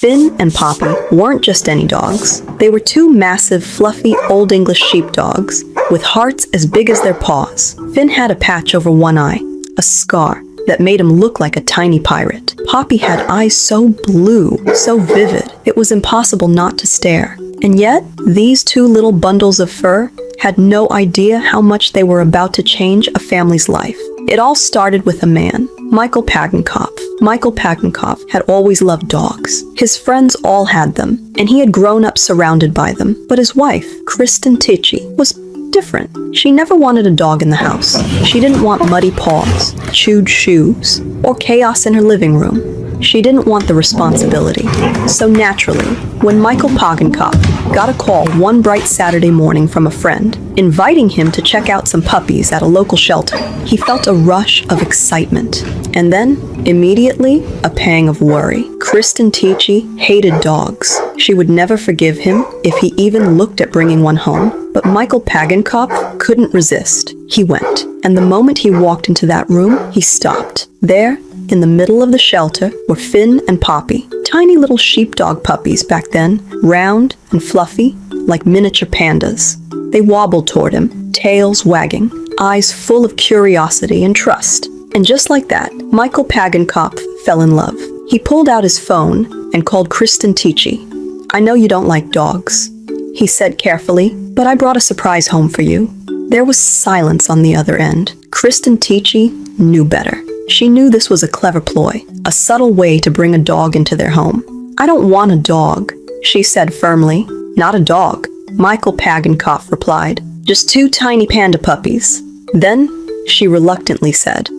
Finn and Poppy weren't just any dogs. They were two massive, fluffy Old English sheepdogs with hearts as big as their paws. Finn had a patch over one eye, a scar that made him look like a tiny pirate. Poppy had eyes so blue, so vivid, it was impossible not to stare. And yet, these two little bundles of fur had no idea how much they were about to change a family's life. It all started with a man, Michael Pagenkopf. Michael Pagenkopf had always loved dogs. His friends all had them, and he had grown up surrounded by them. But his wife, Kristen Tichy, was different. She never wanted a dog in the house. She didn't want muddy paws, chewed shoes, or chaos in her living room. She didn't want the responsibility. So naturally, when Michael Pagenkopf got a call one bright Saturday morning from a friend, inviting him to check out some puppies at a local shelter, he felt a rush of excitement. And then, immediately, a pang of worry. Kristen Tichy hated dogs. She would never forgive him if he even looked at bringing one home. But Michael Pagenkopf couldn't resist. He went. And the moment he walked into that room, he stopped. There, in the middle of the shelter, were Finn and Poppy. Tiny little sheepdog puppies back then, round and fluffy, like miniature pandas. They wobbled toward him, tails wagging, eyes full of curiosity and trust. And just like that, Michael Pagenkopf fell in love. He pulled out his phone and called Kristen Tichy. "I know you don't like dogs," he said carefully, "but I brought a surprise home for you." There was silence on the other end. Kristen Tichy knew better. She knew this was a clever ploy, a subtle way to bring a dog into their home. "I don't want a dog," she said firmly. "Not a dog," Michael Pagenkopf replied. "Just two tiny panda puppies." Then she reluctantly said,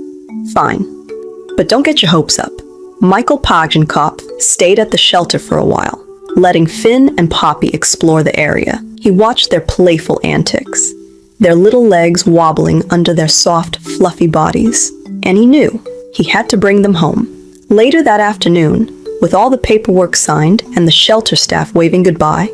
"Fine, but don't get your hopes up." Michael Pagenkopf stayed at the shelter for a while, letting Finn and Poppy explore the area. He watched their playful antics, their little legs wobbling under their soft, fluffy bodies. And he knew he had to bring them home. Later that afternoon, with all the paperwork signed and the shelter staff waving goodbye,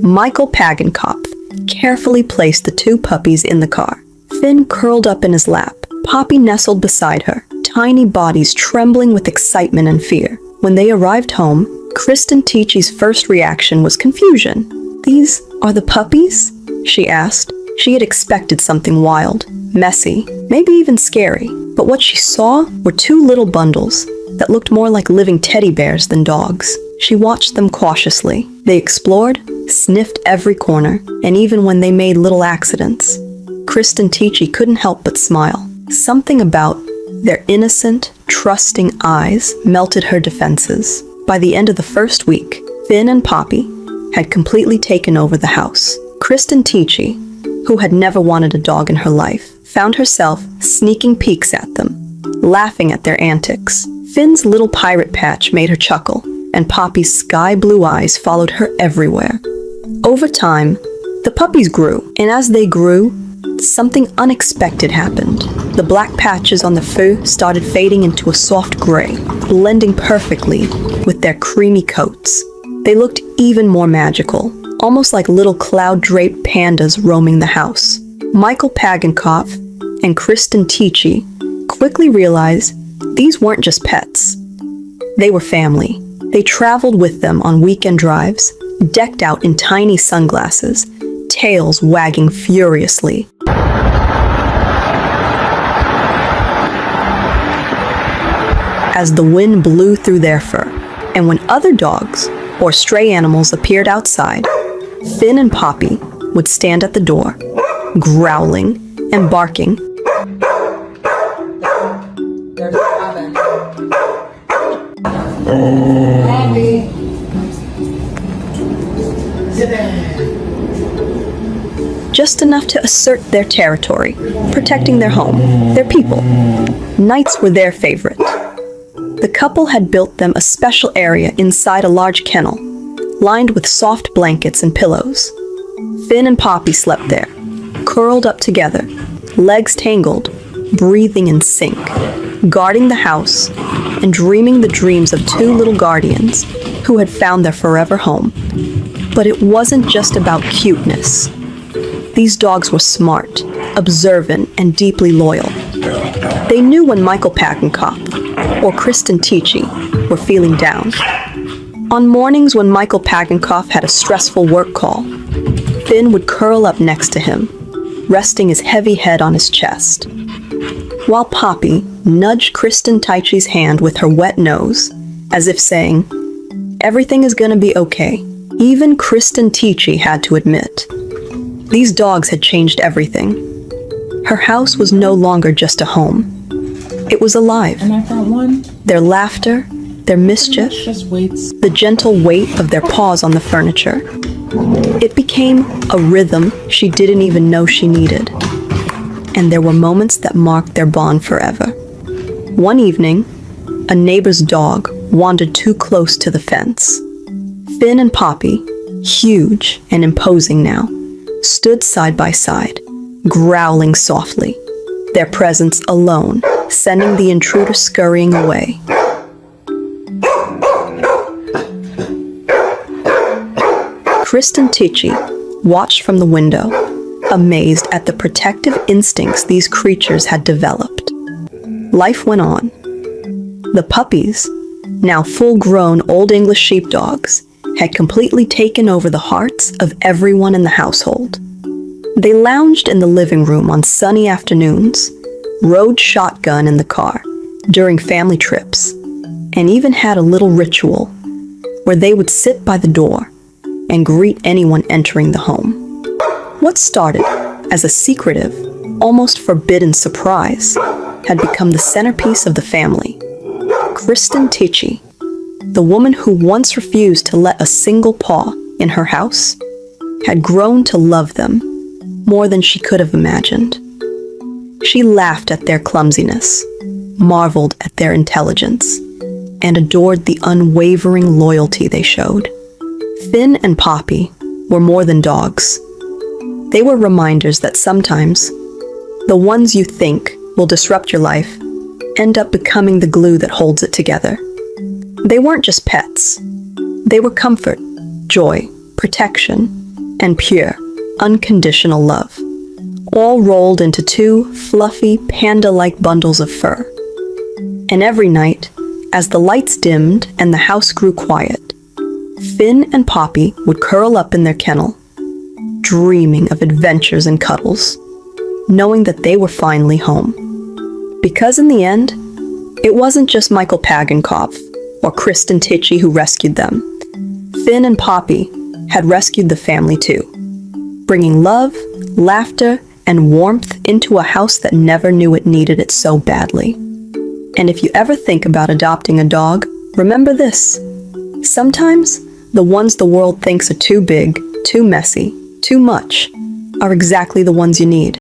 Michael Pagenkopf carefully placed the two puppies in the car. Finn curled up in his lap, Poppy nestled beside her, tiny bodies trembling with excitement and fear. When they arrived home, Kristen Tichy's first reaction was confusion. "These are the puppies?" she asked. She had expected something wild, messy, maybe even scary. But what she saw were two little bundles that looked more like living teddy bears than dogs. She watched them cautiously. They explored, sniffed every corner, and even when they made little accidents, Kristen Tichy couldn't help but smile. Something about their innocent, trusting eyes melted her defenses. By the end of the first week, Finn and Poppy had completely taken over the house. Kristen Tichy, who had never wanted a dog in her life, found herself sneaking peeks at them, laughing at their antics. Finn's little pirate patch made her chuckle, and Poppy's sky-blue eyes followed her everywhere. Over time, the puppies grew, and as they grew, something unexpected happened. The black patches on the fur started fading into a soft gray, blending perfectly with their creamy coats. They looked even more magical, almost like little cloud-draped pandas roaming the house. Michael Pagenkopf and Kristen Tichy quickly realized these weren't just pets. They were family. They traveled with them on weekend drives, decked out in tiny sunglasses, tails wagging furiously. As the wind blew through their fur, and when other dogs or stray animals appeared outside, Finn and Poppy would stand at the door, growling and barking. Just enough to assert their territory, protecting their home, their people. Nights were their favorite. The couple had built them a special area inside a large kennel, lined with soft blankets and pillows. Finn and Poppy slept there, curled up together, legs tangled, breathing in sync, guarding the house and dreaming the dreams of two little guardians who had found their forever home. But it wasn't just about cuteness. These dogs were smart, observant, and deeply loyal. They knew when Michael Pagenkopf or Kristen Tichy were feeling down. On mornings when Michael Pagenkoff had a stressful work call, Finn would curl up next to him, resting his heavy head on his chest, while Poppy nudged Kristen Teichi's hand with her wet nose, as if saying, "Everything is gonna be okay." Even Kristen Teichi had to admit, these dogs had changed everything. Her house was no longer just a home. It was alive. And I found one. Their laughter, their mischief, Just waits. the gentle weight of their paws on the furniture. It became a rhythm she didn't even know she needed. And there were moments that marked their bond forever. One evening, a neighbor's dog wandered too close to the fence. Finn and Poppy, huge and imposing now, stood side by side, growling softly, their presence alone sending the intruder scurrying away. Kristen Teichi watched from the window, amazed at the protective instincts these creatures had developed. Life went on. The puppies, now full-grown Old English sheepdogs, had completely taken over the hearts of everyone in the household. They lounged in the living room on sunny afternoons, rode shotgun in the car during family trips, and even had a little ritual where they would sit by the door and greet anyone entering the home. What started as a secretive, almost forbidden surprise had become the centerpiece of the family. Kristen Teichi, the woman who once refused to let a single paw in her house, had grown to love them more than she could have imagined. She laughed at their clumsiness, marveled at their intelligence, and adored the unwavering loyalty they showed. Finn and Poppy were more than dogs. They were reminders that sometimes the ones you think will disrupt your life end up becoming the glue that holds it together. They weren't just pets. They were comfort, joy, protection, and pure, unconditional love, all rolled into two fluffy, panda-like bundles of fur. And every night, as the lights dimmed and the house grew quiet, Finn and Poppy would curl up in their kennel, dreaming of adventures and cuddles, knowing that they were finally home. Because in the end, it wasn't just Michael Pagenkoff or Kristen Teichi who rescued them. Finn and Poppy had rescued the family too, bringing love, laughter, and warmth into a house that never knew it needed it so badly. And if you ever think about adopting a dog, remember this. Sometimes, the ones the world thinks are too big, too messy, too much, are exactly the ones you need.